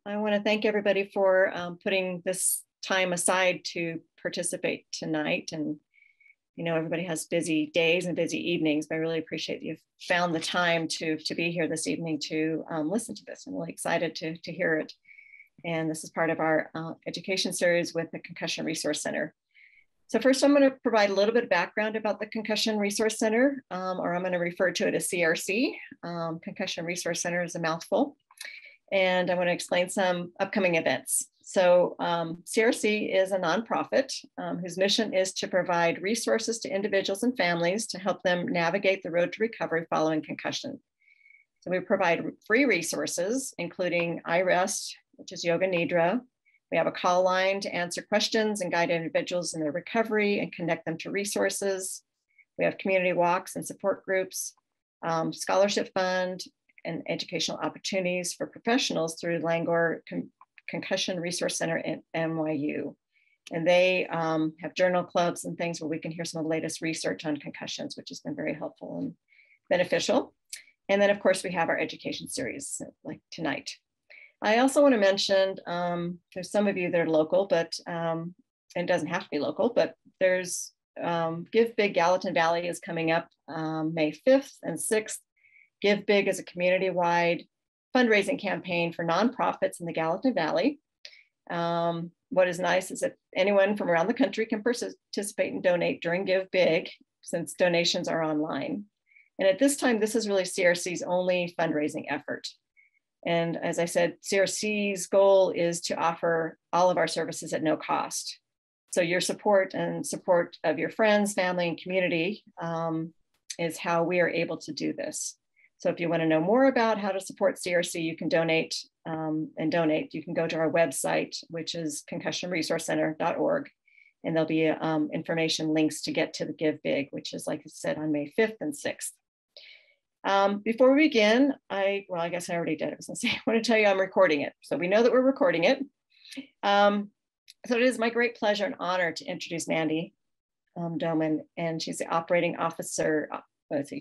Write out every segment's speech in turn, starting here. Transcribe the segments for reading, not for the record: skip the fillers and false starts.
I want to thank everybody for putting this time aside to participate tonight. And you know, everybody has busy days and busy evenings, but I really appreciate you've found the time to be here this evening to listen to this. I'm really excited to hear it. And this is part of our education series with the Concussion Resource Center. So first, I'm going to provide a little bit of background about the Concussion Resource Center, or I'm going to refer to it as CRC. Concussion Resource Center is a mouthful. And I want to explain some upcoming events. So CRC is a nonprofit whose mission is to provide resources to individuals and families to help them navigate the road to recovery following concussion. So we provide free resources, including iRest, which is Yoga Nidra. We have a call line to answer questions and guide individuals in their recovery and connect them to resources. We have community walks and support groups, scholarship fund, and educational opportunities for professionals through Langor Concussion Resource Center in NYU. And they have journal clubs and things where we can hear some of the latest research on concussions, which has been very helpful and beneficial. And then of course we have our education series like tonight. I also want to mention, there's some of you that are local, but it doesn't have to be local, but there's Give Big Gallatin Valley is coming up May 5th and 6th. Give Big is a community-wide fundraising campaign for nonprofits in the Gallatin Valley. What is nice is that anyone from around the country can participate and donate during Give Big, since donations are online. And at this time, this is really CRC's only fundraising effort. And as I said, CRC's goal is to offer all of our services at no cost. So your support and support of your friends, family, and community is how we are able to do this. So if you want to know more about how to support CRC, you can donate You can go to our website, which is concussionresourcecenter.org. And there'll be information links to get to the Give Big, which is, like I said, on May 5th and 6th. Before we begin, I guess I already did. I was going to say, I want to tell you I'm recording it. So we know that we're recording it. So it is my great pleasure and honor to introduce Mandy Doman, and she's the operating officer,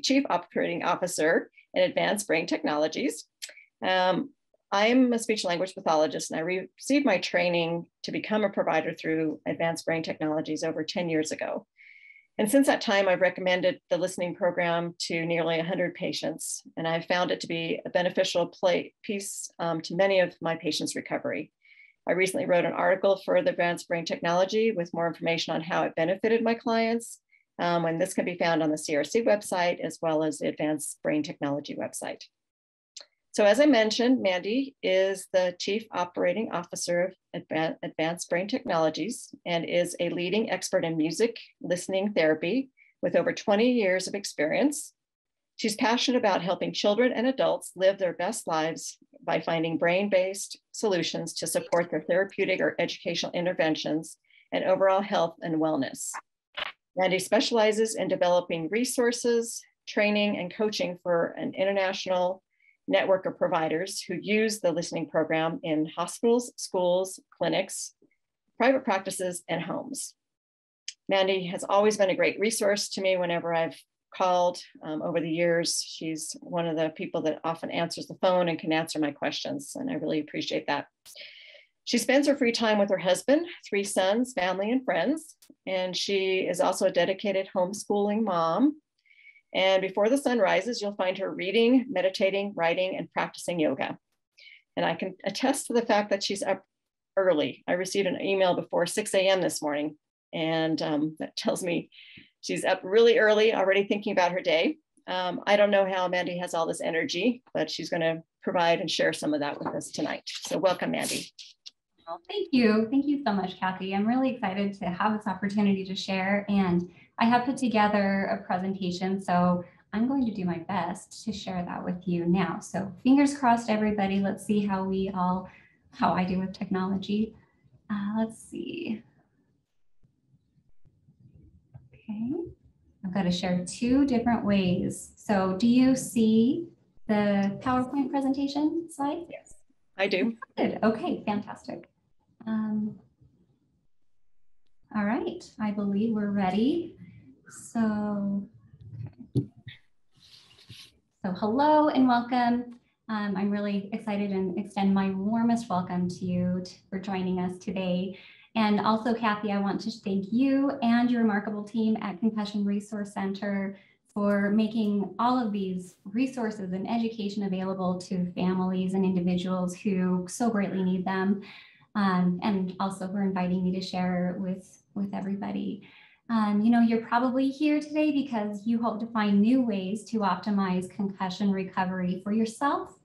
Chief Operating Officer in Advanced Brain Technologies. I'm a speech language pathologist, and I received my training to become a provider through Advanced Brain Technologies over 10 years ago. And since that time, I've recommended the listening program to nearly 100 patients, and I've found it to be a beneficial piece to many of my patients' recovery. I recently wrote an article for the Advanced Brain Technology with more information on how it benefited my clients, and this can be found on the CRC website as well as the Advanced Brain Technology website. So as I mentioned, Mandy is the Chief Operating Officer of Advanced Brain Technologies and is a leading expert in music listening therapy with over 20 years of experience. She's passionate about helping children and adults live their best lives by finding brain-based solutions to support their therapeutic or educational interventions and overall health and wellness. Mandy specializes in developing resources, training, and coaching for an international network of providers who use the listening program in hospitals, schools, clinics, private practices, and homes. Mandy has always been a great resource to me whenever I've called over the years. She's one of the people that often answers the phone and can answer my questions, and I really appreciate that. She spends her free time with her husband, 3 sons, family, and friends, and she is also a dedicated homeschooling mom. And before the sun rises, you'll find her reading, meditating, writing, and practicing yoga. And I can attest to the fact that she's up early. I received an email before 6 a.m. this morning, and that tells me she's up really early, already thinking about her day. I don't know how Mandy has all this energy, but she's going to provide and share some of that with us tonight. So welcome, Mandy. Well, thank you. Thank you so much, Cathy. I'm really excited to have this opportunity to share, and I have put together a presentation, so I'm going to do my best to share that with you now. So fingers crossed, everybody. Let's see how I do with technology. Let's see. Okay, I've got to share 2 different ways. So do you see the PowerPoint presentation slide? Yes, I do. Good. Okay, fantastic. All right, I believe we're ready. So hello and welcome. I'm really excited and extend my warmest welcome to you for joining us today. And also, Cathy, I want to thank you and your remarkable team at Concussion Resource Center for making all of these resources and education available to families and individuals who so greatly need them. And also for inviting me to share with everybody. You know, you're probably here today because you hope to find new ways to optimize concussion recovery for yourself,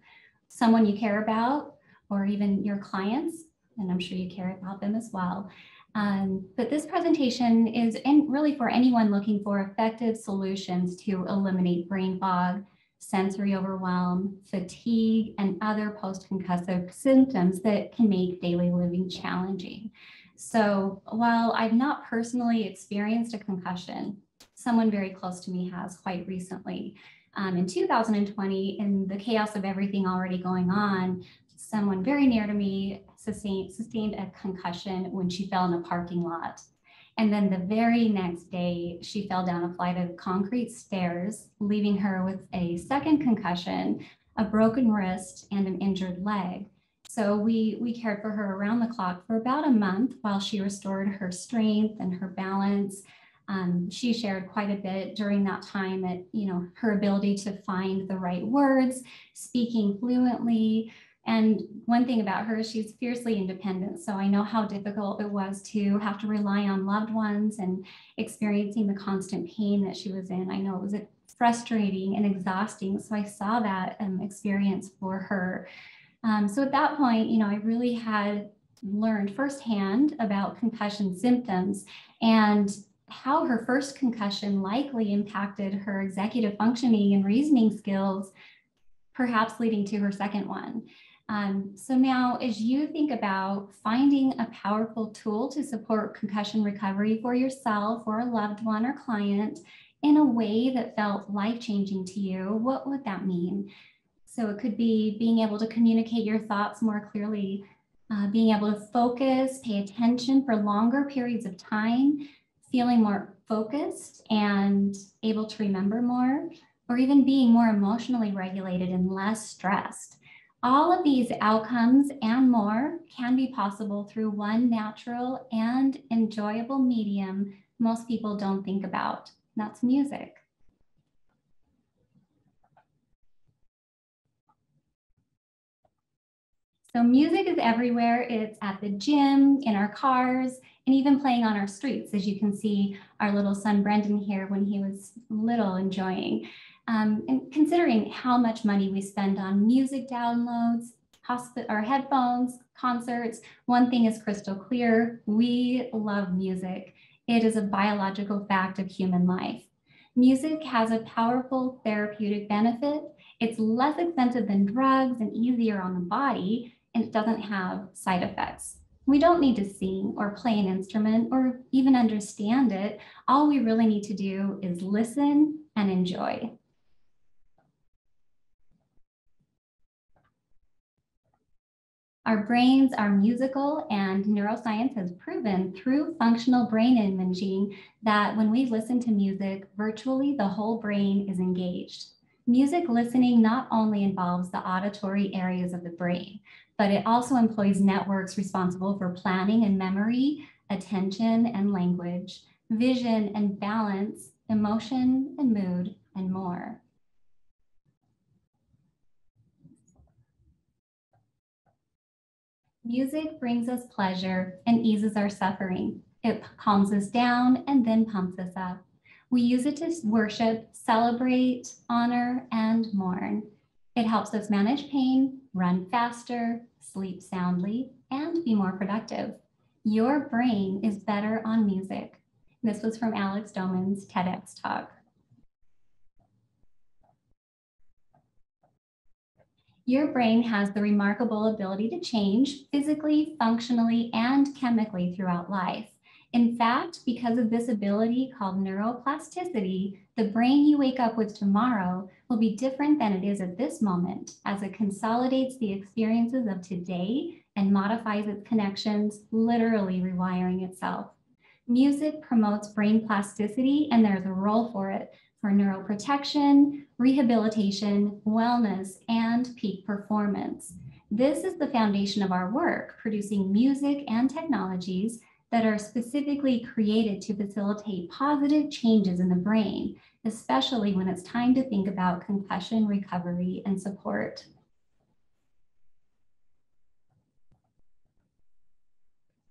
someone you care about, or even your clients, and I'm sure you care about them as well. But this presentation is really for anyone looking for effective solutions to eliminate brain fog, sensory overwhelm, fatigue, and other post-concussive symptoms that can make daily living challenging. So while I've not personally experienced a concussion, someone very close to me has quite recently. In 2020, in the chaos of everything already going on, someone very near to me sustained a concussion when she fell in a parking lot. And then the very next day, she fell down a flight of concrete stairs, leaving her with a second concussion, a broken wrist, and an injured leg. So we cared for her around the clock for about a month while she restored her strength and her balance. She shared quite a bit during that time at, you know, her ability to find the right words, speaking fluently. And one thing about her is she's fiercely independent. So I know how difficult it was to have to rely on loved ones and experiencing the constant pain that she was in. I know it was frustrating and exhausting. So I saw that experience for her. So at that point, you know, I really had learned firsthand about concussion symptoms and how her first concussion likely impacted her executive functioning and reasoning skills, perhaps leading to her second one. So now, as you think about finding a powerful tool to support concussion recovery for yourself or a loved one or client in a way that felt life-changing to you, what would that mean? So it could be being able to communicate your thoughts more clearly, being able to focus, pay attention for longer periods of time, feeling more focused and able to remember more, or even being more emotionally regulated and less stressed. All of these outcomes and more can be possible through one natural and enjoyable medium most people don't think about. That's music. So music is everywhere. It's at the gym, in our cars, and even playing on our streets, as you can see our little son Brendan here when he was little enjoying. And considering how much money we spend on music downloads, or headphones, concerts, one thing is crystal clear: we love music. It is a biological fact of human life. Music has a powerful therapeutic benefit. It's less expensive than drugs and easier on the body, and it doesn't have side effects. We don't need to sing or play an instrument or even understand it. All we really need to do is listen and enjoy. Our brains are musical, and neuroscience has proven through functional brain imaging that when we listen to music, virtually the whole brain is engaged. Music listening not only involves the auditory areas of the brain, but it also employs networks responsible for planning and memory, attention and language, vision and balance, emotion and mood, and more. Music brings us pleasure and eases our suffering. It calms us down and then pumps us up. We use it to worship, celebrate, honor, and mourn. It helps us manage pain, run faster, sleep soundly, and be more productive. Your brain is better on music. This was from Alex Doman's TEDx talk. Your brain has the remarkable ability to change physically, functionally, and chemically throughout life. In fact, because of this ability called neuroplasticity, the brain you wake up with tomorrow will be different than it is at this moment, as it consolidates the experiences of today and modifies its connections, literally rewiring itself. Music promotes brain plasticity, and there's a role for it for neuroprotection, rehabilitation, wellness, and peak performance. This is the foundation of our work, producing music and technologies that are specifically created to facilitate positive changes in the brain, especially when it's time to think about concussion recovery and support.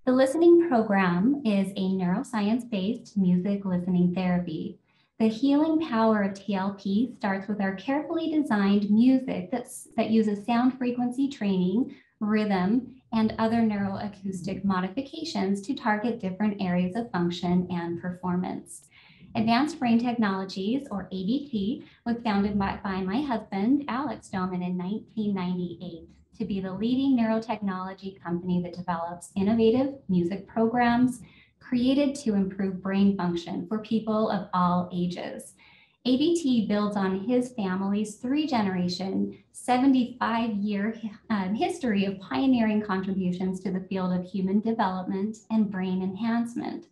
The listening program is a neuroscience-based music listening therapy. The healing power of TLP starts with our carefully designed music that uses sound frequency training, rhythm, and other neuroacoustic modifications to target different areas of function and performance. Advanced Brain Technologies, or ABT, was founded by my husband, Alex Doman, in 1998 to be the leading neurotechnology company that develops innovative music programs created to improve brain function for people of all ages. ABT builds on his family's 3-generation, 75-year history of pioneering contributions to the field of human development and brain enhancement.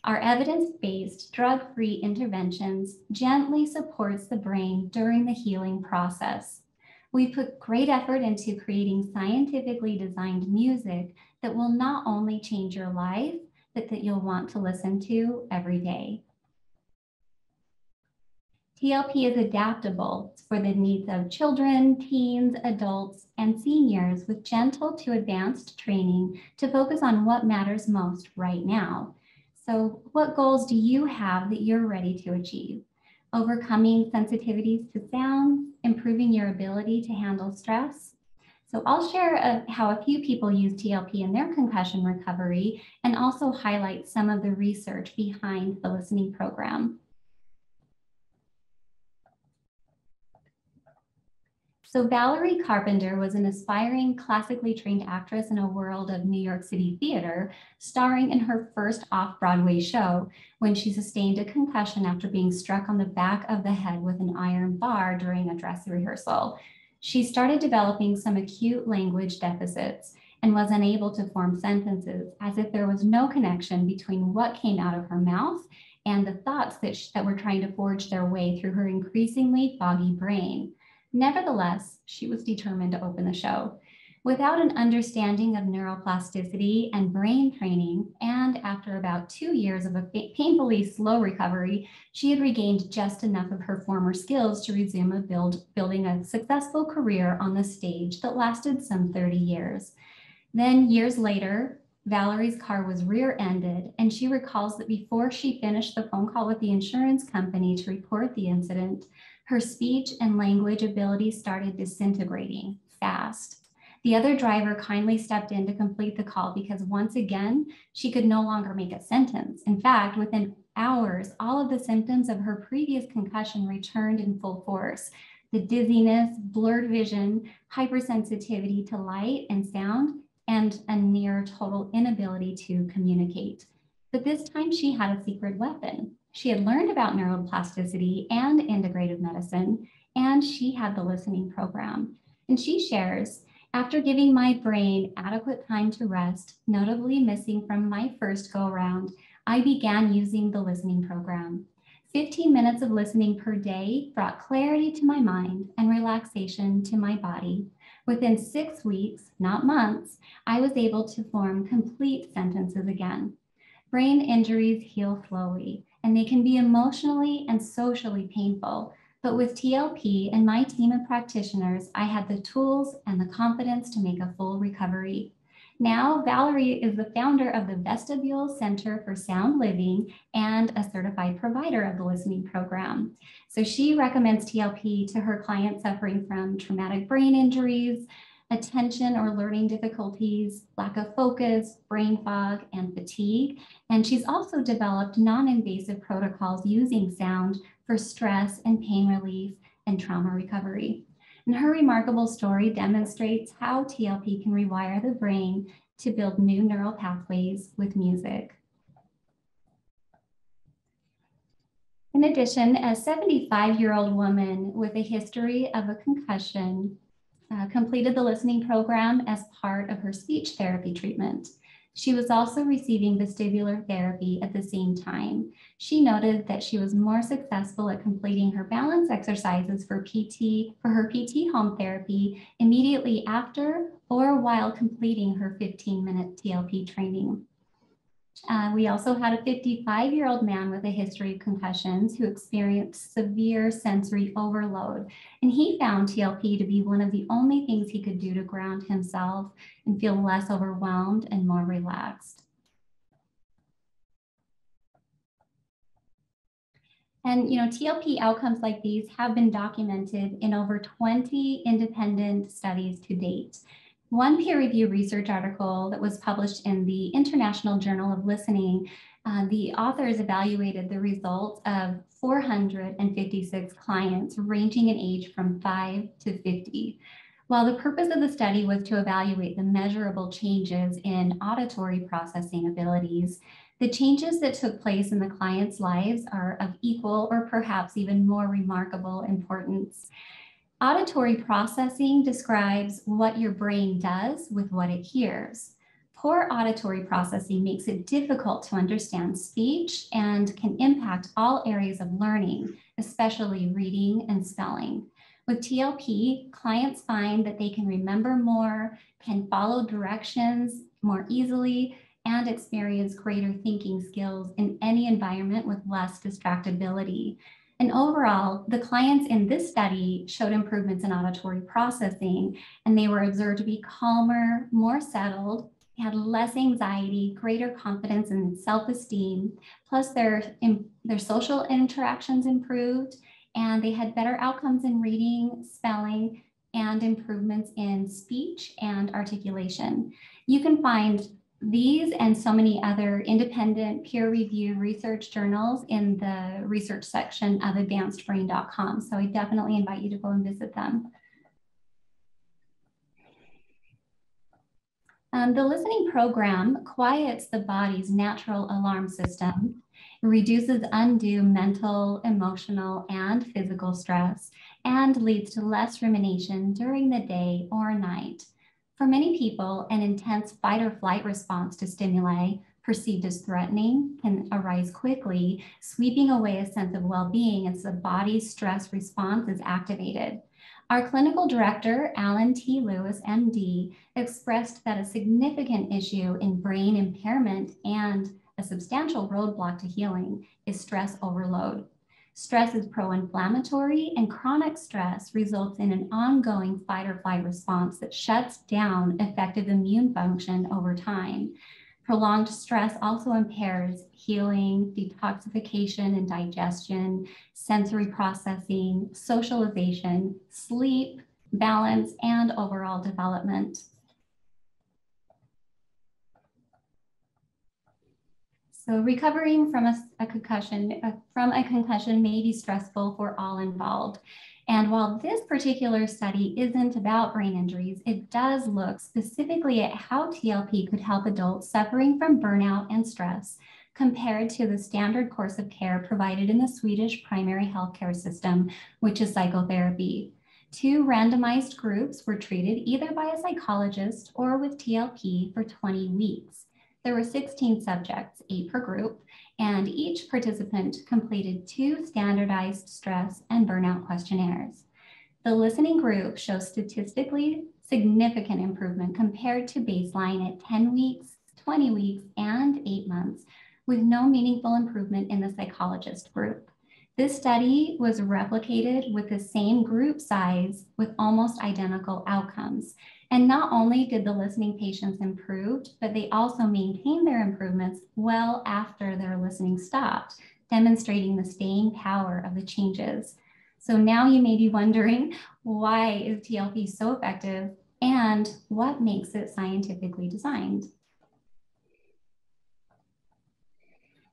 Our evidence-based, drug-free interventions gently supports the brain during the healing process. We put great effort into creating scientifically designed music that will not only change your life, but that you'll want to listen to every day. TLP is adaptable for the needs of children, teens, adults, and seniors with gentle to advanced training to focus on what matters most right now. So what goals do you have that you're ready to achieve? Overcoming sensitivities to sound, improving your ability to handle stress. So I'll share how a few people use TLP in their concussion recovery and also highlight some of the research behind the listening program. So Valerie Carpenter was an aspiring classically trained actress in a world of New York City theater, starring in her first off-Broadway show when she sustained a concussion after being struck on the back of the head with an iron bar during a dress rehearsal. She started developing some acute language deficits and was unable to form sentences, as if there was no connection between what came out of her mouth and the thoughts that were trying to forge their way through her increasingly foggy brain. Nevertheless, she was determined to open the show. Without an understanding of neuroplasticity and brain training, and after about 2 years of a painfully slow recovery, she had regained just enough of her former skills to resume building a successful career on the stage that lasted some 30 years. Then years later, Valerie's car was rear-ended, and she recalls that before she finished the phone call with the insurance company to report the incident, her speech and language abilities started disintegrating fast. The other driver kindly stepped in to complete the call because once again, she could no longer make a sentence. In fact, within hours, all of the symptoms of her previous concussion returned in full force. The dizziness, blurred vision, hypersensitivity to light and sound, and a near total inability to communicate. But this time she had a secret weapon. She had learned about neuroplasticity and integrative medicine, and she had the listening program. And she shares, after giving my brain adequate time to rest, notably missing from my first go-around, I began using the listening program. 15 minutes of listening per day brought clarity to my mind and relaxation to my body. Within 6 weeks, not months, I was able to form complete sentences again. Brain injuries heal slowly, and they can be emotionally and socially painful. But with TLP and my team of practitioners, I had the tools and the confidence to make a full recovery. Now, Valerie is the founder of the Vestibule Center for Sound Living and a certified provider of the listening program. So she recommends TLP to her clients suffering from traumatic brain injuries, attention or learning difficulties, lack of focus, brain fog, and fatigue. And she's also developed non-invasive protocols using sound for stress and pain relief and trauma recovery. And her remarkable story demonstrates how TLP can rewire the brain to build new neural pathways with music. In addition, a 75-year-old woman with a history of a concussion completed the listening program as part of her speech therapy treatment. She was also receiving vestibular therapy at the same time. She noted that she was more successful at completing her balance exercises for her PT home therapy immediately after or while completing her 15-minute TLP training. We also had a 55-year-old man with a history of concussions who experienced severe sensory overload. And he found TLP to be one of the only things he could do to ground himself and feel less overwhelmed and more relaxed. And TLP outcomes like these have been documented in over 20 independent studies to date. One peer-reviewed research article that was published in the International Journal of Listening, the authors evaluated the results of 456 clients ranging in age from 5 to 50. While the purpose of the study was to evaluate the measurable changes in auditory processing abilities, the changes that took place in the clients' lives are of equal or perhaps even more remarkable importance. Auditory processing describes what your brain does with what it hears. Poor auditory processing makes it difficult to understand speech and can impact all areas of learning, especially reading and spelling. With TLP, clients find that they can remember more, can follow directions more easily, and experience greater thinking skills in any environment with less distractibility. And overall, the clients in this study showed improvements in auditory processing, and they were observed to be calmer, more settled, had less anxiety, greater confidence and self-esteem, plus their social interactions improved, and they had better outcomes in reading, spelling, and improvements in speech and articulation. You can find these and so many other independent peer-reviewed research journals in the research section of advancedbrain.com. So I definitely invite you to go and visit them. The listening program quiets the body's natural alarm system, reduces undue mental, emotional, and physical stress, and leads to less rumination during the day or night. For many people, an intense fight or flight response to stimuli perceived as threatening can arise quickly, sweeping away a sense of well-being as the body's stress response is activated. Our clinical director, Alan T. Lewis, MD, expressed that a significant issue in brain impairment and a substantial roadblock to healing is stress overload. Stress is pro-inflammatory, and chronic stress results in an ongoing fight or flight response that shuts down effective immune function over time. Prolonged stress also impairs healing, detoxification and digestion, sensory processing, socialization, sleep, balance, and overall development. So recovering from a concussion may be stressful for all involved. And while this particular study isn't about brain injuries, it does look specifically at how TLP could help adults suffering from burnout and stress compared to the standard course of care provided in the Swedish primary healthcare system, which is psychotherapy. 2 randomized groups were treated either by a psychologist or with TLP for 20 weeks. There were 16 subjects, 8 per group, and each participant completed 2 standardized stress and burnout questionnaires. The listening group shows statistically significant improvement compared to baseline at 10 weeks, 20 weeks, and 8 months, with no meaningful improvement in the psychologist group. This study was replicated with the same group size with almost identical outcomes. And not only did the listening patients improve, but they also maintained their improvements well after their listening stopped, demonstrating the staying power of the changes. So now you may be wondering, why is TLP so effective and what makes it scientifically designed?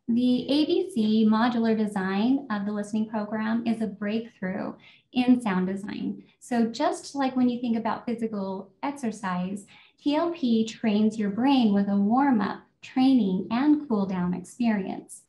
The ABC modular design of the listening program is a breakthrough in sound design. So just like when you think about physical exercise, TLP trains your brain with a warm-up, training, and cool-down experience.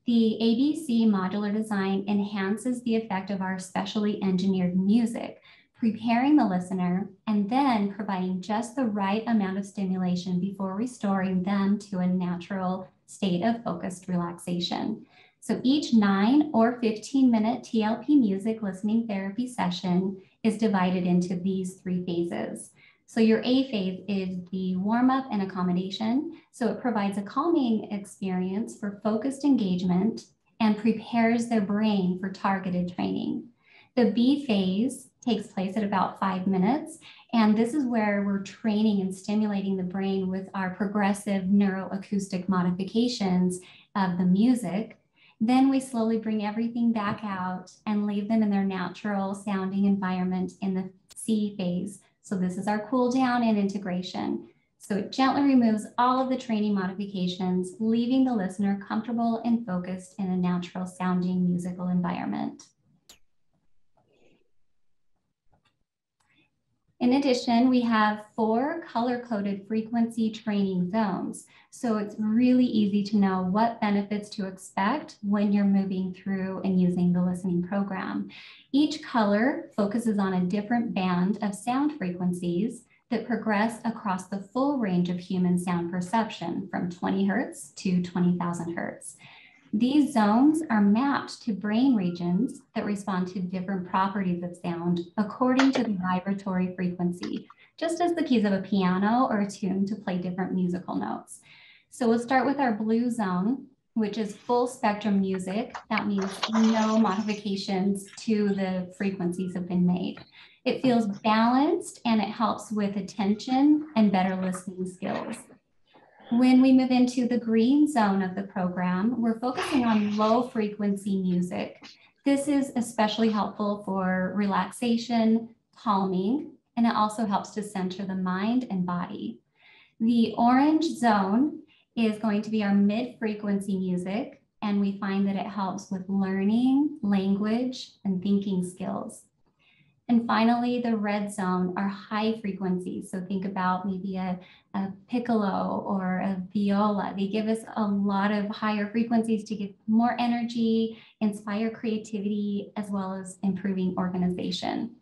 The ABC modular design enhances the effect of our specially engineered music, preparing the listener, and then providing just the right amount of stimulation before restoring them to a natural state of focused relaxation. So each 9 or 15-minute TLP music listening therapy session is divided into these 3 phases. So your A phase is the warm-up and accommodation. So it provides a calming experience for focused engagement and prepares their brain for targeted training. The B phase takes place at about 5 minutes. And this is where we're training and stimulating the brain with our progressive neuroacoustic modifications of the music. Then we slowly bring everything back out and leave them in their natural sounding environment in the C phase. So this is our cool down and integration. So it gently removes all of the training modifications, leaving the listener comfortable and focused in a natural sounding musical environment. In addition, we have 4 color-coded frequency training zones. So it's really easy to know what benefits to expect when you're moving through and using the listening program. Each color focuses on a different band of sound frequencies that progress across the full range of human sound perception from 20 Hertz to 20,000 Hertz. These zones are mapped to brain regions that respond to different properties of sound according to the vibratory frequency, just as the keys of a piano are tuned to play different musical notes. So we'll start with our blue zone, which is full spectrum music. That means no modifications to the frequencies have been made. It feels balanced and it helps with attention and better listening skills. When we move into the green zone of the program, we're focusing on low frequency music. This is especially helpful for relaxation, calming, and it also helps to center the mind and body. The orange zone is going to be our mid-frequency music, and we find that it helps with learning, language, and thinking skills. And finally, the red zone are high frequencies. So think about maybe a piccolo or a viola. They give us a lot of higher frequencies to give more energy, inspire creativity, as well as improving organization.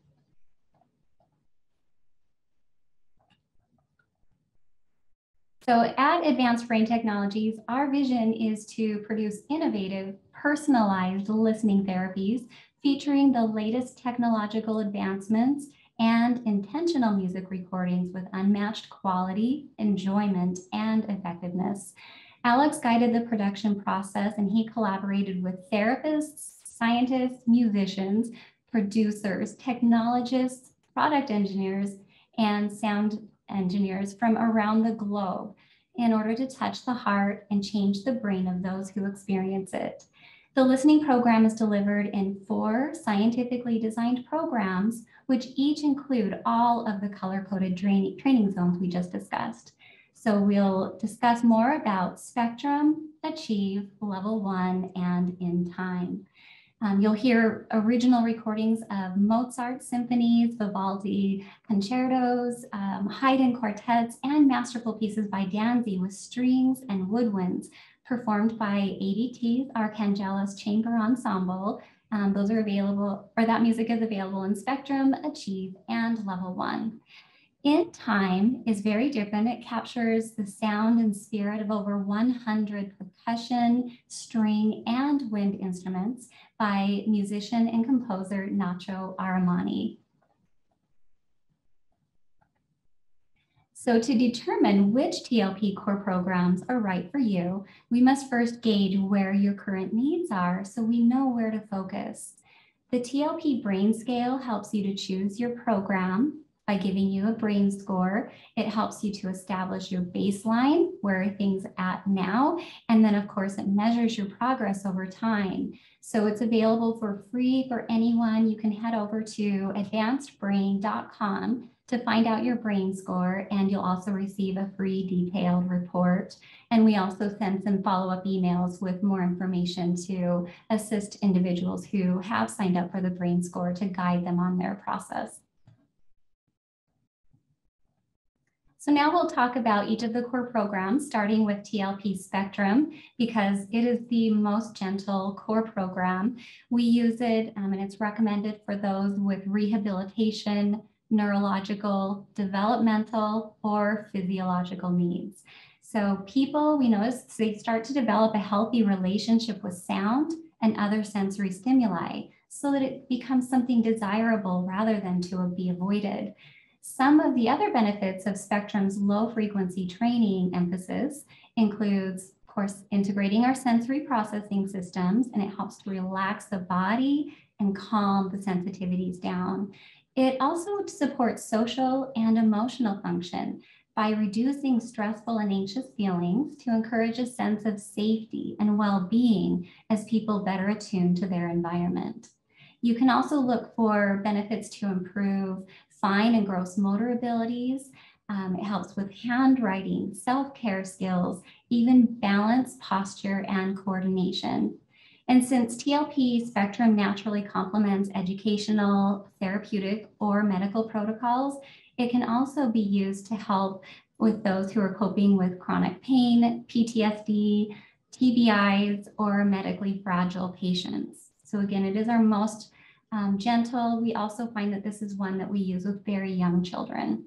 So at Advanced Brain Technologies, our vision is to produce innovative, personalized listening therapies featuring the latest technological advancements and intentional music recordings with unmatched quality, enjoyment, and effectiveness. Alex guided the production process, and he collaborated with therapists, scientists, musicians, producers, technologists, product engineers, and sound engineers from around the globe in order to touch the heart and change the brain of those who experience it. The listening program is delivered in 4 scientifically designed programs, which each include all of the color-coded training zones we just discussed. So we'll discuss more about Spectrum, Achieve, Level 1, and In Time. You'll hear original recordings of Mozart symphonies, Vivaldi concertos, Haydn quartets, and masterful pieces by Danzi with strings and woodwinds performed by ADT's Archangelos Chamber Ensemble. Those are available, or that music is available in Spectrum, Achieve, and Level 1. In Time is very different. It captures the sound and spirit of over 100 percussion, string, and wind instruments by musician and composer Nacho Aramani. So to determine which TLP core programs are right for you, we must first gauge where your current needs are so we know where to focus. The TLP Brain Scale helps you to choose your program by giving you a brain score. It helps you to establish your baseline, where are things at now, and then of course it measures your progress over time. So it's available for free for anyone. You can head over to advancedbrain.com to find out your brain score, and you'll also receive a free detailed report. And we also send some follow-up emails with more information to assist individuals who have signed up for the brain score to guide them on their process. So now we'll talk about each of the core programs, starting with TLP Spectrum, because it is the most gentle core program. We use it and it's recommended for those with rehabilitation, neurological, developmental, or physiological needs. So people, we notice, they start to develop a healthy relationship with sound and other sensory stimuli so that it becomes something desirable rather than to be avoided. Some of the other benefits of Spectrum's low frequency training emphasis includes, of course, integrating our sensory processing systems, and it helps to relax the body and calm the sensitivities down. It also supports social and emotional function by reducing stressful and anxious feelings to encourage a sense of safety and well-being as people better attune to their environment. You can also look for benefits to improve fine and gross motor abilities. It helps with handwriting, self-care skills, even balance, posture, and coordination. And since TLP Spectrum naturally complements educational, therapeutic, or medical protocols, it can also be used to help with those who are coping with chronic pain, PTSD, TBIs, or medically fragile patients. So again, it is our most gentle. We also find that this is one that we use with very young children.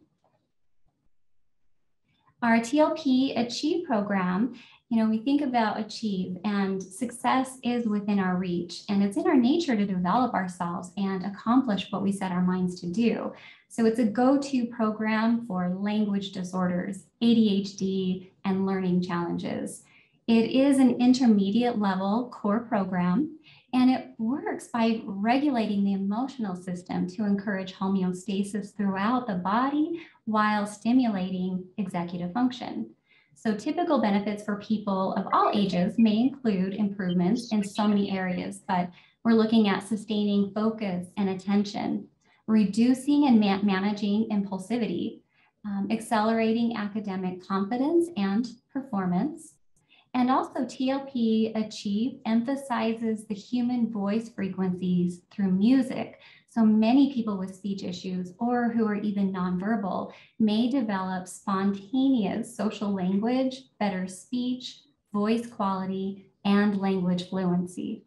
Our TLP Achieve program, we think about achieve, and success is within our reach, and it's in our nature to develop ourselves and accomplish what we set our minds to do. So it's a go-to program for language disorders, ADHD, and learning challenges. It is an intermediate level core program, and it works by regulating the emotional system to encourage homeostasis throughout the body while stimulating executive function. So typical benefits for people of all ages may include improvements in so many areas, but we're looking at sustaining focus and attention, reducing and managing impulsivity, accelerating academic confidence and performance. And also TLP Achieve emphasizes the human voice frequencies through music. So many people with speech issues or who are even nonverbal may develop spontaneous social language, better speech, voice quality, and language fluency.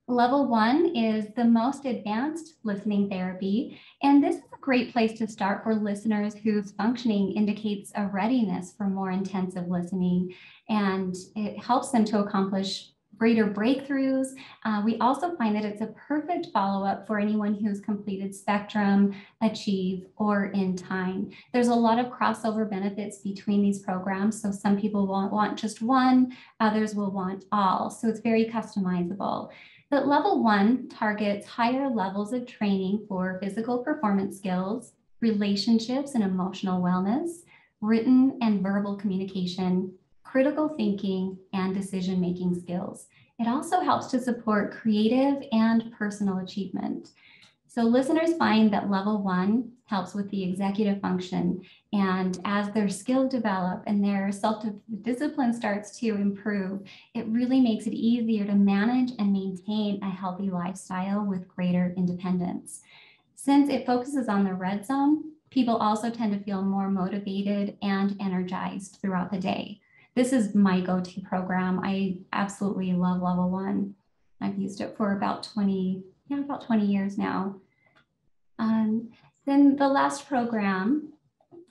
Level 1 is the most advanced listening therapy, and this is a great place to start for listeners whose functioning indicates a readiness for more intensive listening, and it helps them to accomplish greater breakthroughs. We also find that it's a perfect follow-up for anyone who's completed Spectrum, Achieve, or In Time. There's a lot of crossover benefits between these programs, so some people will want just one, others will want all, so it's very customizable. But level 1 targets higher levels of training for physical performance skills, relationships and emotional wellness, written and verbal communication, critical thinking, and decision-making skills. It also helps to support creative and personal achievement. So listeners find that level 1 helps with the executive function, and as their skills develop and their self-discipline starts to improve, it really makes it easier to manage and maintain a healthy lifestyle with greater independence. Since it focuses on the red zone, people also tend to feel more motivated and energized throughout the day. This is my go-to program. I absolutely love level 1. I've used it for about 20 years now. Then the last program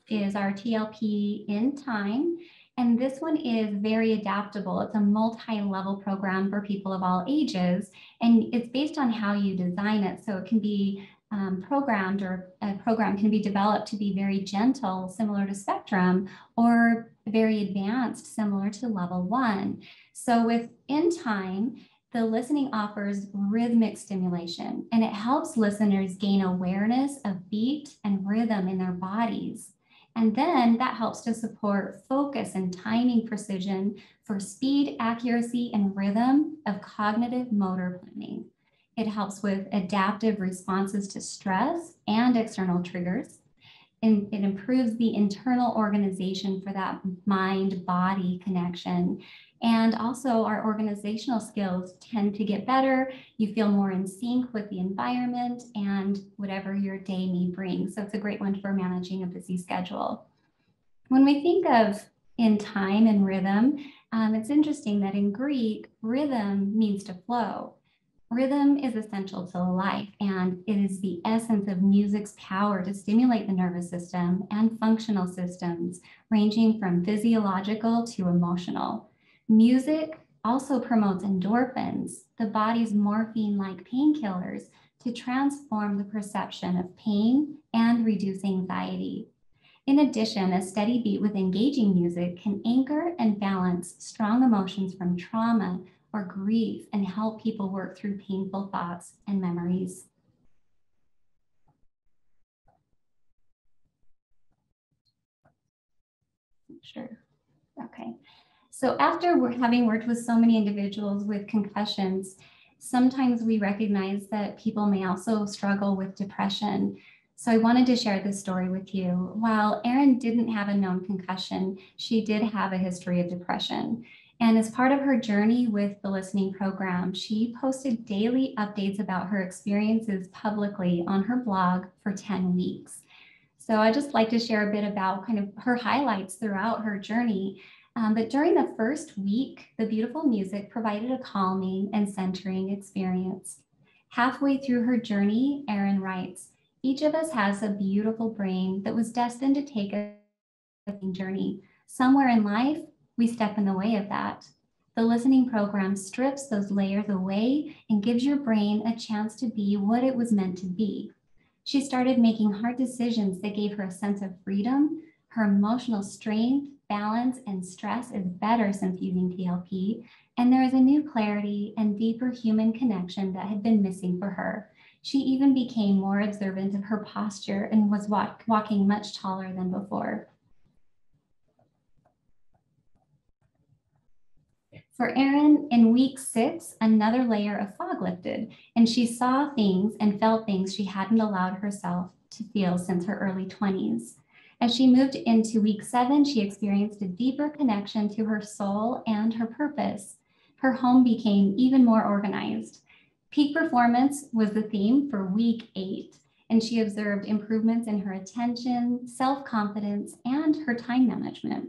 is our TLP In Time, and this one is very adaptable. It's a multi-level program for people of all ages, and it's based on how you design it. So it can be programmed, or a program can be developed to be very gentle, similar to Spectrum, or very advanced, similar to level 1. So with In Time, the listening offers rhythmic stimulation, and it helps listeners gain awareness of beat and rhythm in their bodies. And then that helps to support focus and timing precision for speed, accuracy, and rhythm of cognitive motor planning. It helps with adaptive responses to stress and external triggers. and it improves the internal organization for that mind-body connection. And also our organizational skills tend to get better. You feel more in sync with the environment and whatever your day may bring. So it's a great one for managing a busy schedule. When we think of in time and rhythm, it's interesting that in Greek, rhythm means to flow. Rhythm is essential to life, and it is the essence of music's power to stimulate the nervous system and functional systems, ranging from physiological to emotional. Music also promotes endorphins, the body's morphine-like painkillers, to transform the perception of pain and reduce anxiety. In addition, a steady beat with engaging music can anchor and balance strong emotions from trauma or grief and help people work through painful thoughts and memories. Sure. Okay. So after having worked with so many individuals with concussions, sometimes we recognize that people may also struggle with depression. So I wanted to share this story with you. While Erin didn't have a known concussion, she did have a history of depression. And as part of her journey with the listening program, she posted daily updates about her experiences publicly on her blog for 10 weeks. So I'd just like to share a bit about kind of her highlights throughout her journey. But during the first week, the beautiful music provided a calming and centering experience. Halfway through her journey, Erin writes, "Each of us has a beautiful brain that was destined to take a journey. Somewhere in life, we step in the way of that. The listening program strips those layers away and gives your brain a chance to be what it was meant to be." She started making hard decisions that gave her a sense of freedom. Her emotional strength, balance, and stress is better since using TLP, and there is a new clarity and deeper human connection that had been missing for her. She even became more observant of her posture and was walking much taller than before. For Erin, in week 6, another layer of fog lifted, and she saw things and felt things she hadn't allowed herself to feel since her early 20s. As she moved into week 7, she experienced a deeper connection to her soul and her purpose. Her home became even more organized. Peak performance was the theme for week 8, and she observed improvements in her attention, self-confidence, and her time management.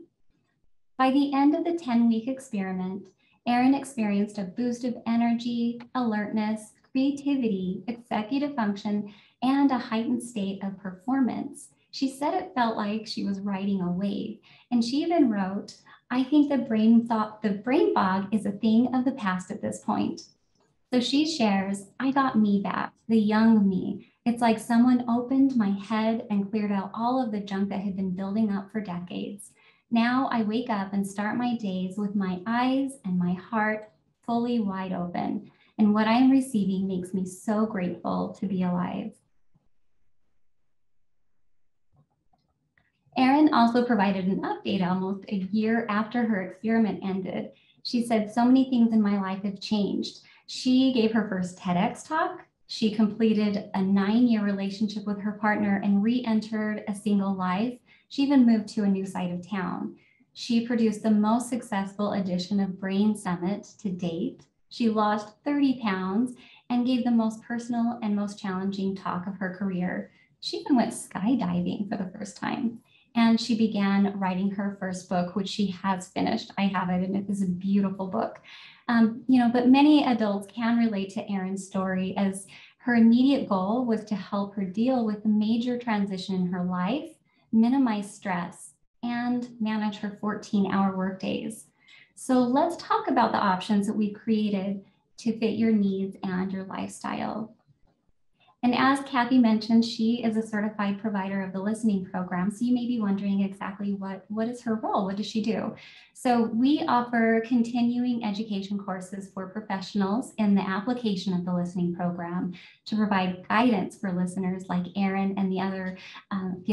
By the end of the 10-week experiment, Erin experienced a boost of energy, alertness, creativity, executive function, and a heightened state of performance. She said it felt like she was riding a wave, and she even wrote, "I think the brain fog is a thing of the past at this point." So she shares, "I got me back, the young me. It's like someone opened my head and cleared out all of the junk that had been building up for decades. Now I wake up and start my days with my eyes and my heart fully wide open. And what I am receiving makes me so grateful to be alive." Erin also provided an update almost a year after her experiment ended. She said, "So many things in my life have changed." She gave her first TEDx talk. She completed a 9-year relationship with her partner and re-entered a single life. She even moved to a new side of town. She produced the most successful edition of Brain Summit to date. She lost 30 pounds and gave the most personal and most challenging talk of her career. She even went skydiving for the first time. And she began writing her first book, which she has finished. I have it, and it is a beautiful book. But many adults can relate to Erin's story, as her immediate goal was to help her deal with the major transition in her life, minimize stress, and manage her 14-hour workdays. So let's talk about the options that we created to fit your needs and your lifestyle. And as Cathy mentioned, she is a certified provider of the listening program. So you may be wondering exactly what is her role? What does she do? So we offer continuing education courses for professionals in the application of the listening program to provide guidance for listeners like Erin and the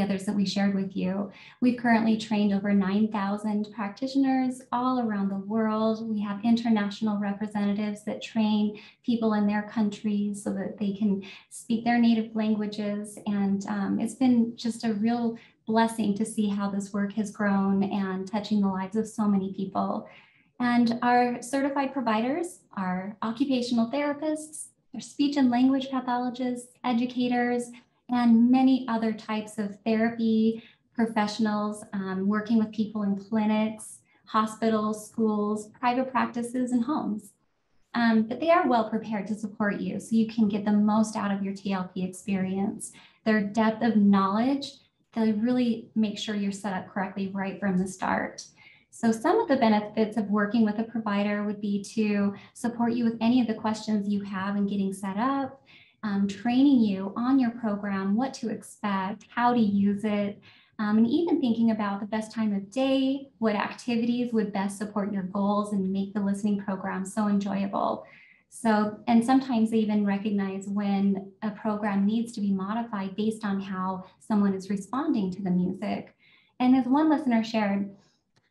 others that we shared with you. We've currently trained over 9,000 practitioners all around the world. We have international representatives that train people in their countries so that they can speak their native languages. And it's been just a real blessing to see how this work has grown and touching the lives of so many people. And our certified providers are occupational therapists, they're speech and language pathologists, educators, and many other types of therapy professionals working with people in clinics, hospitals, schools, private practices, and homes. But they are well prepared to support you so you can get the most out of your TLP experience. Their depth of knowledge, they really make sure you're set up correctly right from the start. So some of the benefits of working with a provider would be to support you with any of the questions you have in getting set up, training you on your program, what to expect, how to use it, and even thinking about the best time of day, what activities would best support your goals and make the listening program so enjoyable. So, and sometimes they even recognize when a program needs to be modified based on how someone is responding to the music. And as one listener shared,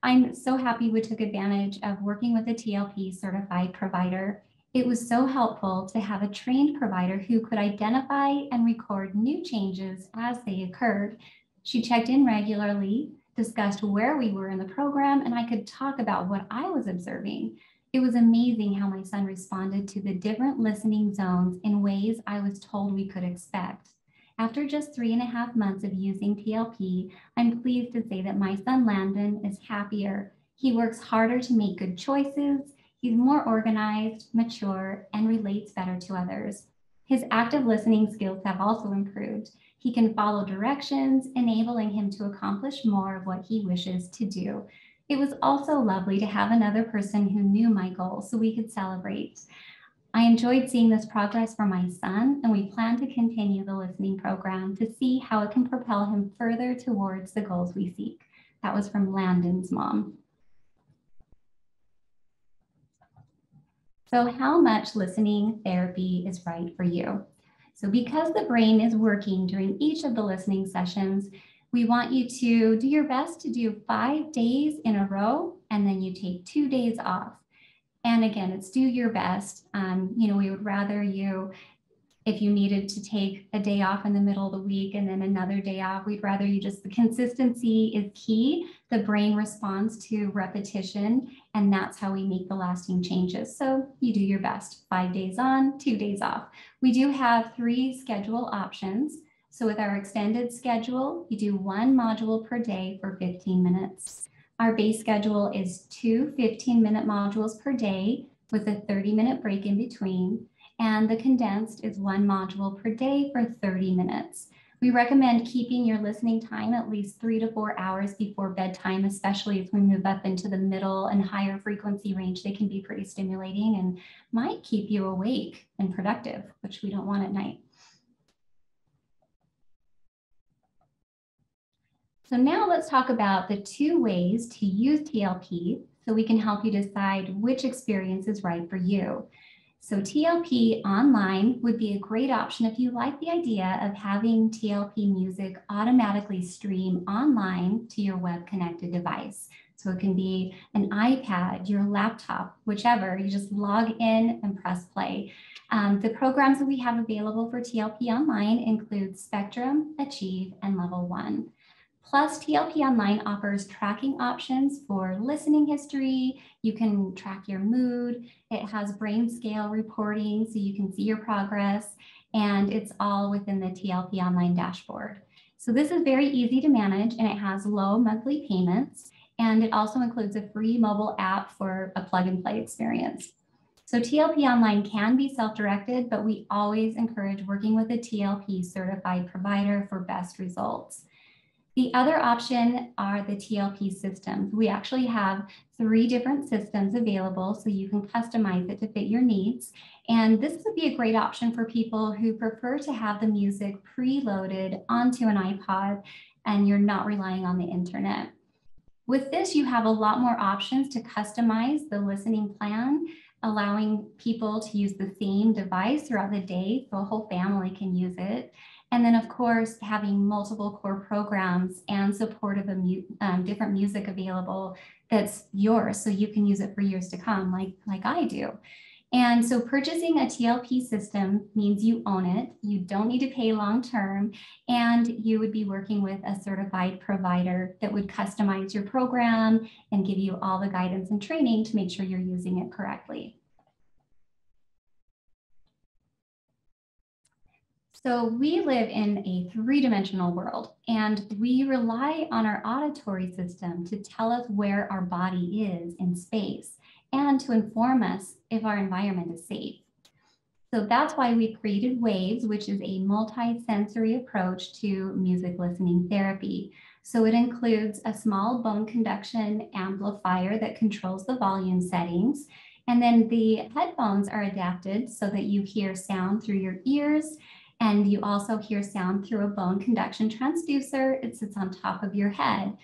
I'm so happy we took advantage of working with a TLP certified provider. It was so helpful to have a trained provider who could identify and record new changes as they occurred. She checked in regularly, discussed where we were in the program, and I could talk about what I was observing. It was amazing how my son responded to the different listening zones in ways I was told we could expect. After just 3.5 months of using TLP, I'm pleased to say that my son Landon is happier. He works harder to make good choices. He's more organized, mature, and relates better to others. His active listening skills have also improved. He can follow directions, enabling him to accomplish more of what he wishes to do. It was also lovely to have another person who knew my goals so we could celebrate. I enjoyed seeing this progress for my son, and we plan to continue the listening program to see how it can propel him further towards the goals we seek. That was from Landon's mom. So how much listening therapy is right for you? So because the brain is working during each of the listening sessions, we want you to do your best to do 5 days in a row, and then you take 2 days off. And again, it's do your best. We would rather you, if you needed to take a day off in the middle of the week and then another day off, we'd rather you just, the consistency is key. The brain responds to repetition, and that's how we make the lasting changes. So you do your best, 5 days on, 2 days off. We do have 3 schedule options. So with our extended schedule, you do 1 module per day for 15 minutes. Our base schedule is 2 15-minute modules per day with a 30-minute break in between. And the condensed is 1 module per day for 30 minutes. We recommend keeping your listening time at least 3 to 4 hours before bedtime, especially as we move up into the middle and higher frequency range. They can be pretty stimulating and might keep you awake and productive, which we don't want at night. So now let's talk about the 2 ways to use TLP so we can help you decide which experience is right for you. So TLP online would be a great option if you like the idea of having TLP music automatically stream online to your web connected device. So it can be an iPad, your laptop, whichever, you just log in and press play. The programs that we have available for TLP online include Spectrum, Achieve, and Level One. Plus, TLP Online offers tracking options for listening history. You can track your mood. It has brain scale reporting so you can see your progress, and it's all within the TLP Online dashboard. So this is very easy to manage, and it has low monthly payments, and it also includes a free mobile app for a plug-and-play experience. So TLP Online can be self-directed, but we always encourage working with a TLP certified provider for best results. The other option are the TLP systems. We actually have 3 different systems available so you can customize it to fit your needs. And this would be a great option for people who prefer to have the music preloaded onto an iPod and you're not relying on the internet. With this, you have a lot more options to customize the listening plan, allowing people to use the same device throughout the day so a whole family can use it. And then, of course, having multiple core programs and support of different music available that's yours, so you can use it for years to come, like I do. And so purchasing a TLP system means you own it, you don't need to pay long-term, and you would be working with a certified provider that would customize your program and give you all the guidance and training to make sure you're using it correctly. So we live in a three-dimensional world, and we rely on our auditory system to tell us where our body is in space and to inform us if our environment is safe. So that's why we created Waves, which is a multi-sensory approach to music listening therapy. So it includes a small bone conduction amplifier that controls the volume settings. And then the headphones are adapted so that you hear sound through your ears, and you also hear sound through a bone conduction transducer. It sits on top of your head.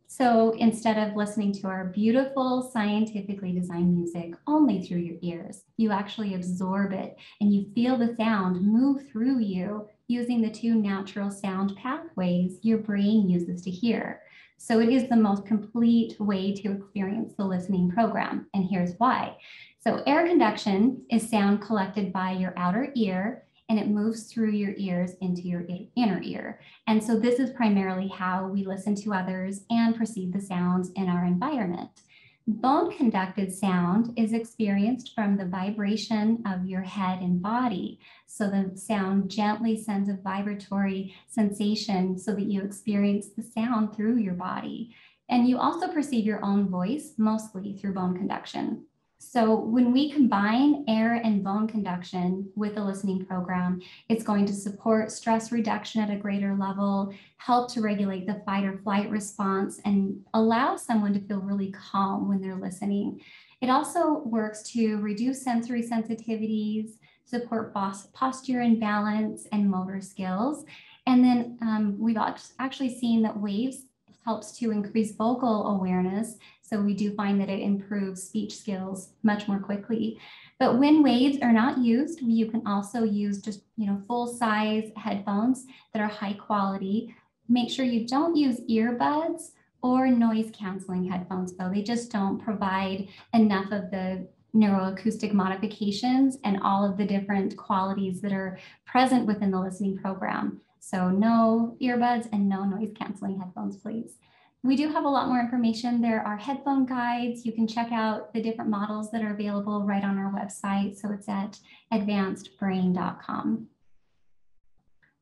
So instead of listening to our beautiful scientifically designed music only through your ears, you actually absorb it and you feel the sound move through you using the two natural sound pathways your brain uses to hear. So it is the most complete way to experience the listening program, and here's why. So air conduction is sound collected by your outer ear, and it moves through your ears into your inner ear. And so this is primarily how we listen to others and perceive the sounds in our environment. Bone conducted sound is experienced from the vibration of your head and body. So the sound gently sends a vibratory sensation so that you experience the sound through your body. And you also perceive your own voice mostly through bone conduction. So when we combine air and bone conduction with a listening program, it's going to support stress reduction at a greater level, help to regulate the fight or flight response, and allow someone to feel really calm when they're listening. It also works to reduce sensory sensitivities, support posture and balance, and motor skills. And then we've actually seen that Waves helps to increase vocal awareness. So we do find that it improves speech skills much more quickly. But when Waves are not used, you can also use just full-size headphones that are high quality. Make sure you don't use earbuds or noise-canceling headphones, though. They just don't provide enough of the neuroacoustic modifications and all of the different qualities that are present within the listening program. So no earbuds and no noise-canceling headphones, please. We do have a lot more information. There are headphone guides. You can check out the different models that are available right on our website. So it's at advancedbrain.com.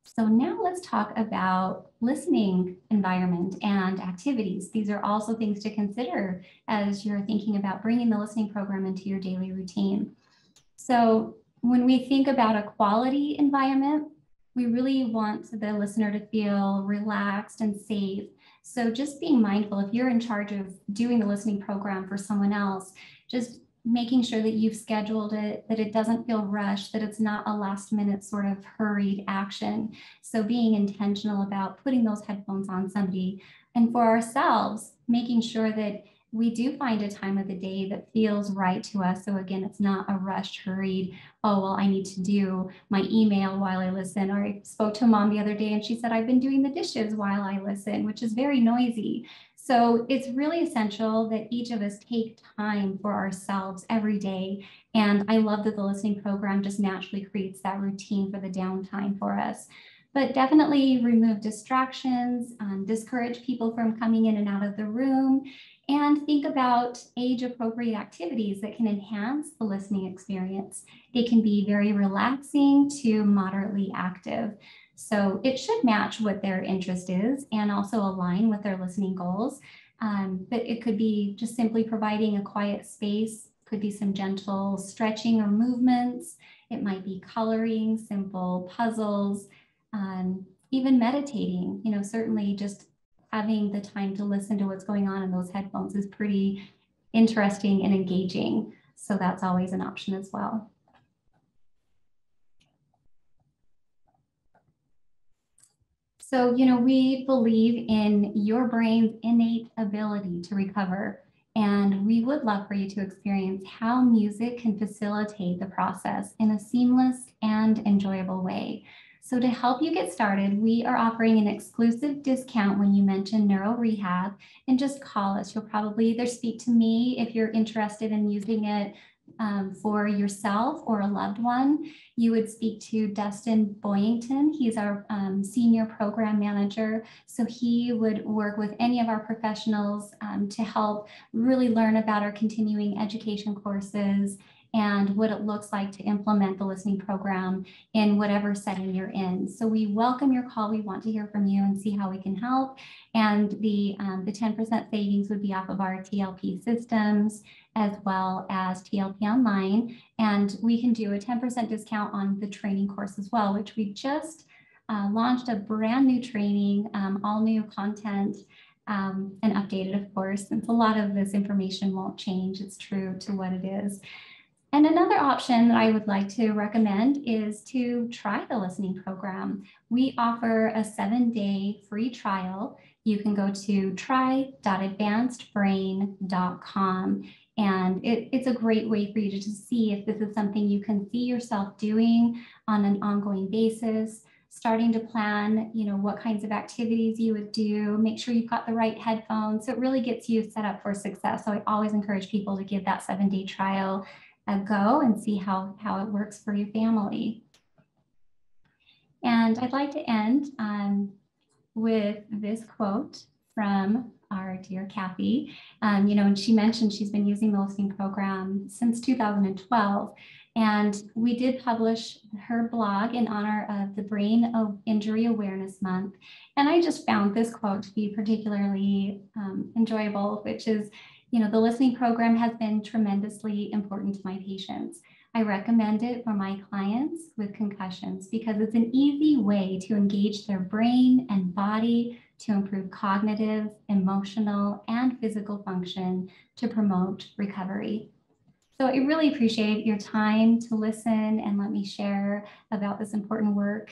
So now let's talk about listening environment and activities. These are also things to consider as you're thinking about bringing the listening program into your daily routine. So when we think about a quality environment, we really want the listener to feel relaxed and safe. So just being mindful, if you're in charge of doing the listening program for someone else, just making sure that you've scheduled it, that it doesn't feel rushed, that it's not a last minute sort of hurried action. So being intentional about putting those headphones on somebody, and for ourselves, making sure that we do find a time of the day that feels right to us. So again, it's not a rushed, hurried, oh, well, I need to do my email while I listen. Or I spoke to a mom the other day and she said, I've been doing the dishes while I listen, which is very noisy. So it's really essential that each of us take time for ourselves every day. And I love that the listening program just naturally creates that routine for the downtime for us. But definitely remove distractions, discourage people from coming in and out of the room, and think about age-appropriate activities that can enhance the listening experience. They can be very relaxing to moderately active. So it should match what their interest is and also align with their listening goals. But it could be just simply providing a quiet space, could be some gentle stretching or movements. It might be coloring, simple puzzles, even meditating. Certainly just having the time to listen to what's going on in those headphones is pretty interesting and engaging. So that's always an option as well. So, we believe in your brain's innate ability to recover, and we would love for you to experience how music can facilitate the process in a seamless and enjoyable way. So to help you get started, we are offering an exclusive discount when you mention Neuro Rehab, and just call us. You'll probably either speak to me if you're interested in using it For yourself or a loved one, you would speak to Dustin Boyington. He's our senior program manager. So he would work with any of our professionals to help really learn about our continuing education courses and what it looks like to implement the listening program in whatever setting you're in. So we welcome your call. We want to hear from you and see how we can help. And the 10% savings would be off of our TLP systems as well as TLP Online. And we can do a 10% discount on the training course as well, which we just launched a brand new training, all new content, and updated, of course, since a lot of this information won't change. It's true to what it is. And another option that I would like to recommend is to try the listening program. We offer a 7-day free trial. You can go to try.advancedbrain.com. And it's a great way for you to see if this is something you can see yourself doing on an ongoing basis, starting to plan, what kinds of activities you would do, make sure you've got the right headphones. So it really gets you set up for success. So I always encourage people to give that 7-day trial a go and see how it works for your family. And I'd like to end with this quote from our dear Cathy. And she mentioned she's been using the listening program since 2012. And we did publish her blog in honor of the Brain Injury Awareness Month. And I just found this quote to be particularly enjoyable, which is, the listening program has been tremendously important to my patients. I recommend it for my clients with concussions because it's an easy way to engage their brain and body to improve cognitive, emotional, and physical function to promote recovery. So I really appreciate your time to listen and let me share about this important work.